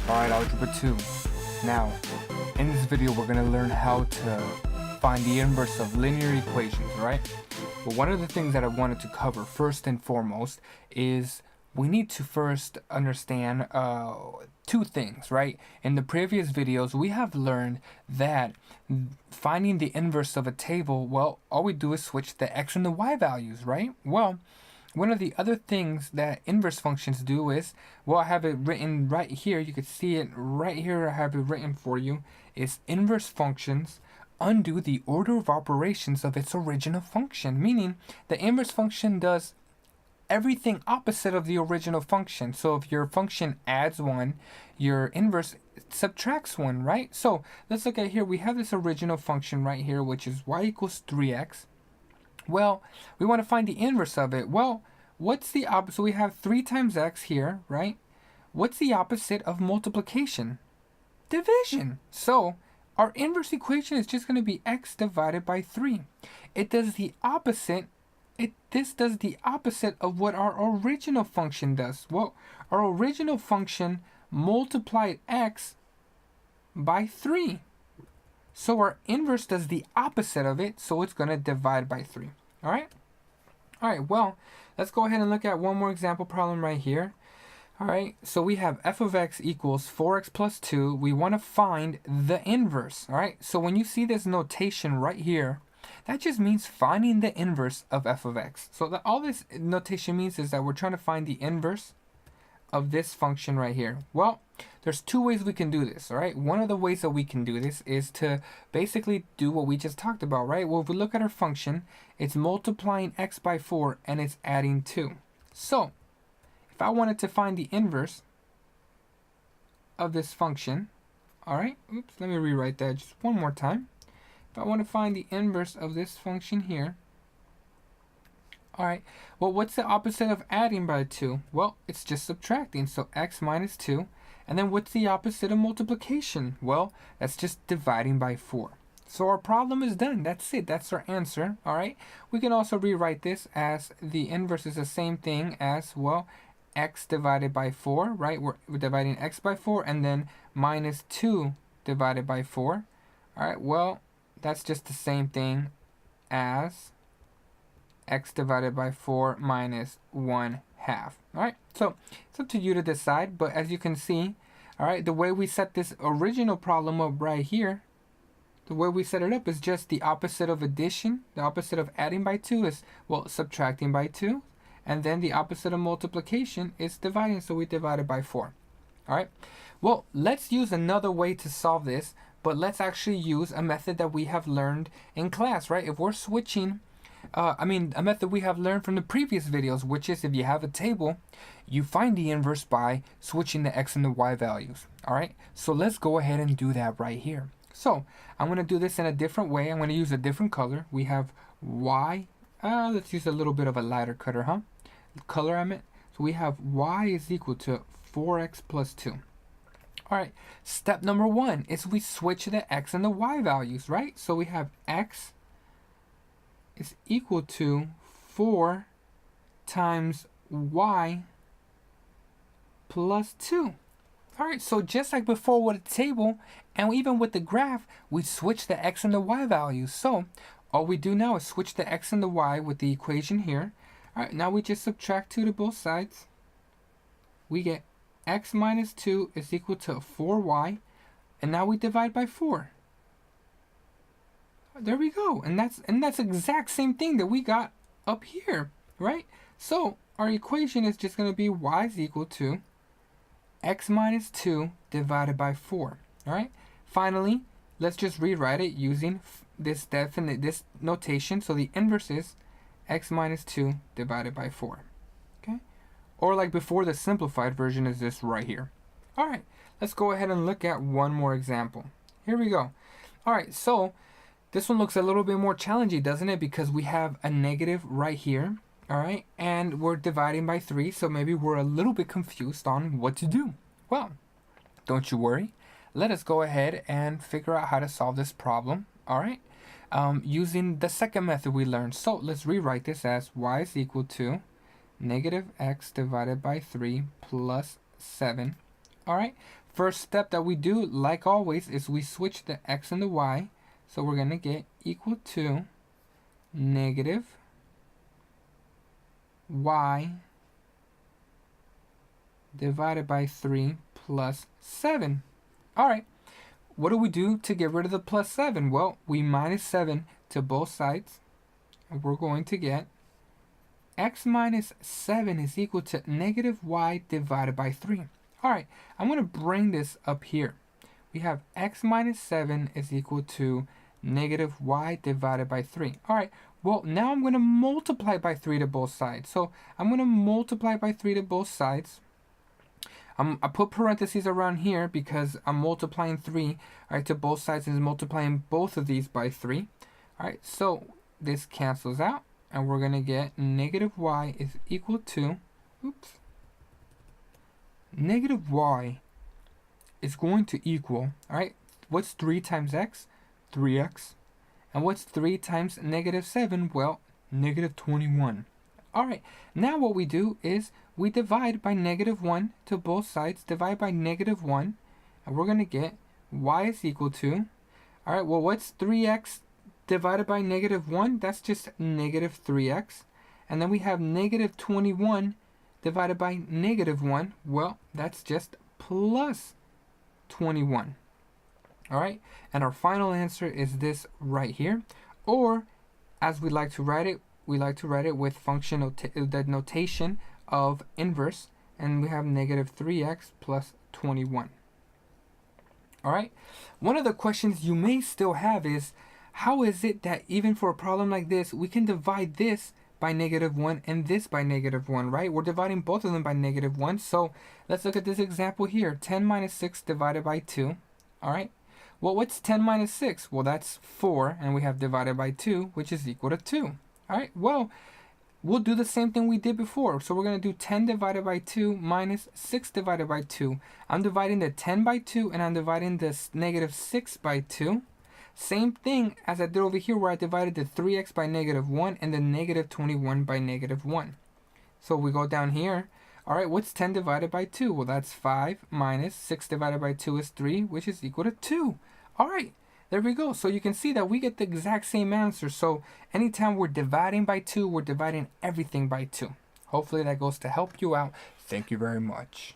Alright, Algebra 2. Now, in this video we're going to learn how to find the inverse of linear equations, right? But one of the things that I wanted to cover first and foremost is we need to first understand two things, right? In the previous videos we have learned that finding the inverse of a table, well, all we do is switch the x and the y values, right? Well, one of the other things that inverse functions do is, well, I have it written right here. You can see it right here. I have it written for you. Is inverse functions undo the order of operations of its original function. Meaning, the inverse function does everything opposite of the original function. So if your function adds 1, your inverse subtracts 1, right? So let's look at here. We have this original function right here, which is y equals 3x. Well, we want to find the inverse of it. Well, what's the opposite? So we have 3 times x here, right? What's the opposite of multiplication? Division. So our inverse equation is just going to be x divided by 3. It does the opposite. This does the opposite of what our original function does. Well, our original function multiplied x by 3. So our inverse does the opposite of it, so it's going to divide by 3. All right? All right, well, let's go ahead and look at one more example problem right here. All right, so we have f of x equals 4x plus 2. We want to find the inverse. All right, so when you see this notation right here, that just means finding the inverse of f of x. So all this notation means is that we're trying to find the inverse of this function right here. Well, there's 2 ways we can do this, all right? One of the ways that we can do this is to basically do what we just talked about, right? Well, if we look at our function, it's multiplying x by 4 and it's adding 2. So if I wanted to find the inverse of this function, all right, oops, let me rewrite that just one more time. If I want to find the inverse of this function here, all right, well, what's the opposite of adding by 2? Well, it's just subtracting, so x minus 2. And then what's the opposite of multiplication? Well, that's just dividing by 4. So our problem is done. That's it. That's our answer, all right? We can also rewrite this as the inverse is the same thing as, well, x divided by 4, right? We're dividing x by 4, and then minus 2 divided by 4. All right, well, that's just the same thing as x divided by 4 minus 1/2. All right, so it's up to you to decide, but as you can see, all right, the way we set this original problem up right here, the way we set it up is just the opposite of addition. The opposite of adding by 2 is, well, subtracting by 2, and then the opposite of multiplication is dividing, so we divided by 4. All right, well, let's use another way to solve this, but let's actually use a method that we have learned in class, right? If we're switching a method we have learned from the previous videos, which is if you have a table, you find the inverse by switching the x and the y values. All right, so let's go ahead and do that right here. So I'm going to do this in a different way. I'm going to use a different color. We have y. Let's use a little bit of a lighter color, I meant. So we have y is equal to 4x plus 2. All right, step number 1 is we switch the x and the y values, right? So we have x is equal to 4 times y plus 2. All right, so just like before with the table, and even with the graph, we switch the x and the y values. So all we do now is switch the x and the y with the equation here. All right, now we just subtract 2 to both sides. We get x minus 2 is equal to 4y, and now we divide by 4. There we go, and that's exact same thing that we got up here, right? So our equation is just going to be y is equal to x minus 2 divided by 4. All right. Finally, let's just rewrite it using this notation. So the inverse is x minus 2 divided by 4. Okay. Or like before, the simplified version is this right here. All right. Let's go ahead and look at one more example. Here we go. All right. So this one looks a little bit more challenging, doesn't it? Because we have a negative right here, all right? And we're dividing by 3, so maybe we're a little bit confused on what to do. Well, don't you worry. Let us go ahead and figure out how to solve this problem, all right? Using the second method we learned. So let's rewrite this as y is equal to negative x divided by 3 plus 7. All right. first step that we do, like always, is we switch the x and the y. So we're going to get equal to negative y divided by 3 plus 7. All right, what do we do to get rid of the plus 7? Well, we minus 7 to both sides, and we're going to get x minus 7 is equal to negative y divided by 3. All right, I'm going to bring this up here. We have x minus 7 is equal to negative y divided by 3. All right, well, now I'm going to multiply by 3 to both sides. So I'm going to multiply by 3 to both sides. I put parentheses around here because I'm multiplying 3, all right, to both sides and multiplying both of these by 3. All right, so this cancels out, and we're going to get negative y is equal to, negative y is going to equal, all right, what's 3 times x? 3x. And what's 3 times negative 7? Well, negative 21. All right, now what we do is we divide by negative 1 to both sides, divide by negative 1, and we're going to get y is equal to, all right, well, what's 3x divided by negative 1? That's just negative 3x. And then we have negative 21 divided by negative 1. Well, that's just plus 21. All right, and our final answer is this right here. Or, as we like to write it, we like to write it with function the notation of inverse, and we have negative 3x plus 21. All right, one of the questions you may still have is, how is it that even for a problem like this, we can divide this by negative 1 and this by negative 1, right? We're dividing both of them by negative 1. So let's look at this example here. 10 minus 6 divided by 2. All right. Well, what's 10 minus 6? Well, that's 4, and we have divided by 2, which is equal to 2. All right, well, we'll do the same thing we did before. So we're going to do 10 divided by 2 minus 6 divided by 2. I'm dividing the 10 by 2, and I'm dividing this negative 6 by 2. Same thing as I did over here where I divided the 3x by negative 1 and the negative 21 by negative 1. So we go down here. All right, what's 10 divided by 2? Well, that's 5 minus 6 divided by 2 is 3, which is equal to 2. All right, there we go. So you can see that we get the exact same answer. So anytime we're dividing by 2, we're dividing everything by 2. Hopefully that goes to help you out. Thank you very much.